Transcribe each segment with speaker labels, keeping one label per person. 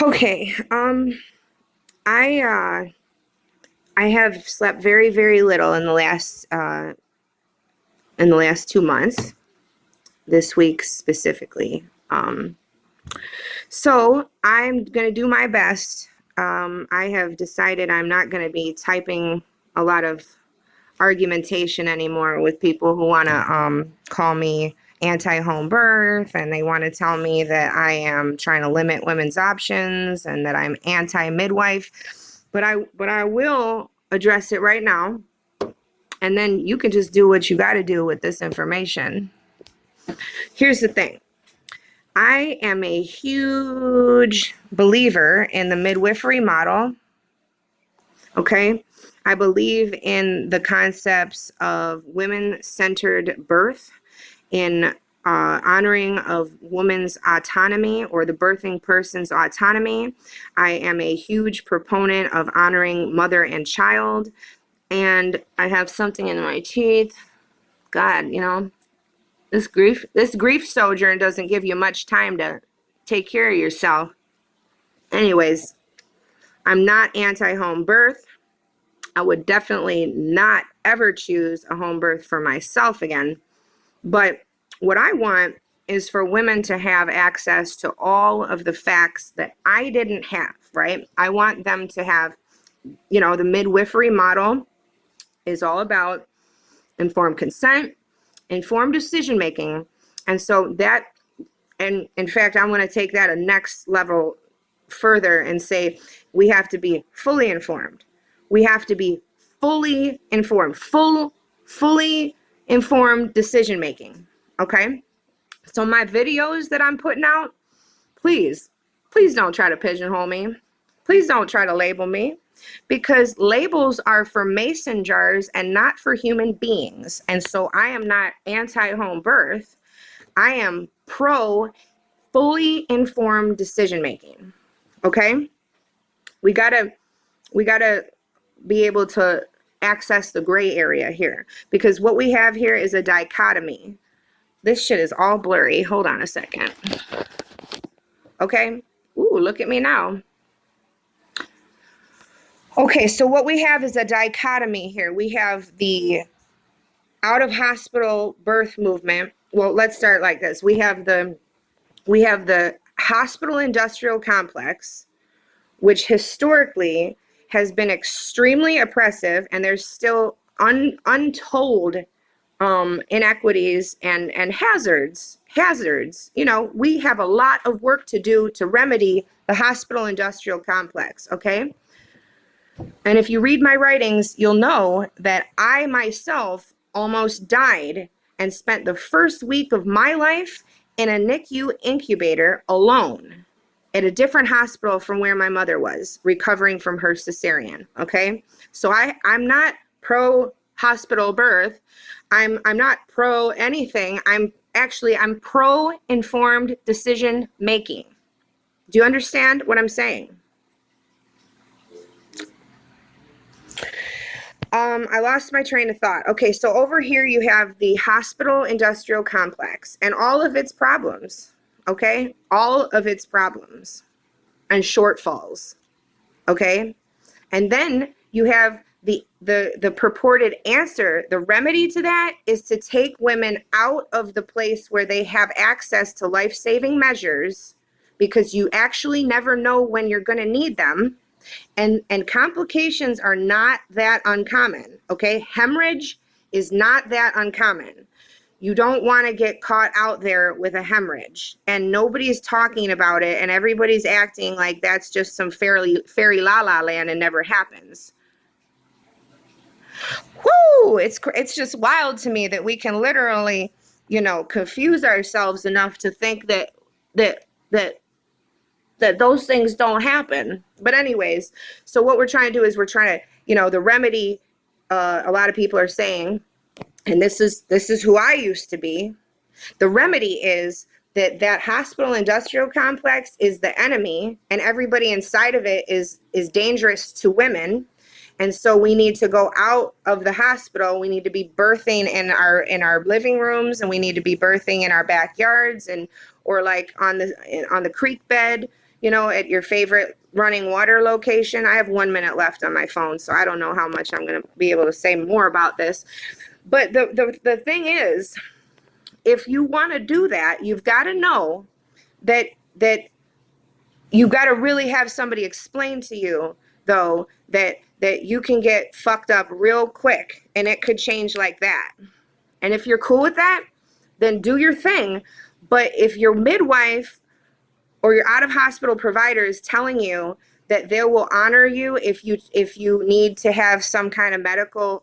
Speaker 1: Okay. I have slept very, very little in the last 2 months. This week specifically. So I'm gonna do my best. I have decided I'm not gonna be typing a lot of argumentation anymore with people who want to call me anti-home birth, and they want to tell me that I am trying to limit women's options and that I'm anti-midwife. But I will address it right now, and then you can just do what you got to do with this information. Here's the thing. I am a huge believer in the midwifery model. Okay? I believe in the concepts of women-centered birth, in honoring of women's autonomy or the birthing person's autonomy. I am a huge proponent of honoring mother and child. And I have something in my teeth. God, this grief sojourn doesn't give you much time to take care of yourself. Anyways, I'm not anti-home birth. I would definitely not ever choose a home birth for myself again. But what I want is for women to have access to all of the facts that I didn't have, right? I want them to have, the midwifery model is all about informed consent, informed decision making. And so that, and in fact, I want to take that a next level further and say we have to be fully informed. We have to be fully informed, fully informed decision making. Okay. So my videos that I'm putting out, please don't try to pigeonhole me. Please don't try to label me, because labels are for mason jars and not for human beings. And so I am not anti-home birth. I am pro fully informed decision making. Okay. We gotta be able to access the gray area here, because what we have here is a dichotomy. This shit is all blurry. Hold on a second. Okay. Ooh, look at me now. Okay, so what we have is a dichotomy here. We have the out of hospital birth movement. Well, let's start like this. We have the hospital industrial complex, which historically has been extremely oppressive, and there's still untold inequities and hazards. We have a lot of work to do to remedy the hospital industrial complex. Okay. And if you read my writings, you'll know that I myself almost died and spent the first week of my life in a NICU incubator alone at a different hospital from where my mother was, recovering from her cesarean. Okay. So I'm not pro hospital birth. I'm not pro anything. I'm pro informed decision making. Do you understand what I'm saying? I lost my train of thought. Okay, so over here you have the hospital industrial complex and all of its problems. Okay, all of its problems and shortfalls. Okay, and then you have the purported answer. The remedy to that is to take women out of the place where they have access to life-saving measures, because you actually never know when you're going to need them. And complications are not that uncommon. Okay, hemorrhage is not that uncommon. You don't want to get caught out there with a hemorrhage, and nobody's talking about it, and everybody's acting like that's just some fairy la la land and never happens. Whoo! It's just wild to me that we can literally, confuse ourselves enough to think that those things don't happen. But anyways, so what we're trying to do is we're trying to, the remedy, a lot of people are saying, and this is who I used to be. The remedy is that hospital industrial complex is the enemy, and everybody inside of it is dangerous to women. And so we need to go out of the hospital. We need to be birthing in our living rooms, and we need to be birthing in our backyards, or like on the creek bed, at your favorite running water location. I have 1 minute left on my phone, so I don't know how much I'm going to be able to say more about this. But the thing is, if you want to do that, you've got to know that you got to really have somebody explain to you, though, that you can get fucked up real quick and it could change like that. And if you're cool with that, then do your thing. But if your midwife or your out of hospital provider is telling you that they will honor you if you need to have some kind of medical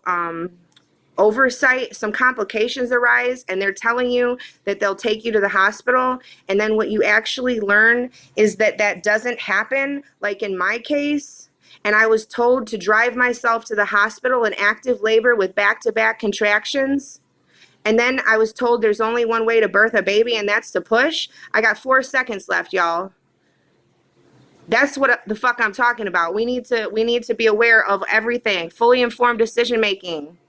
Speaker 1: oversight, some complications arise, and they're telling you that they'll take you to the hospital, and then what you actually learn is that that doesn't happen, like in my case, and I was told to drive myself to the hospital in active labor with back-to-back contractions, and then I was told there's only one way to birth a baby, and that's to push. I got 4 seconds left, y'all. That's what the fuck I'm talking about. We need to be aware of everything. Fully informed decision making.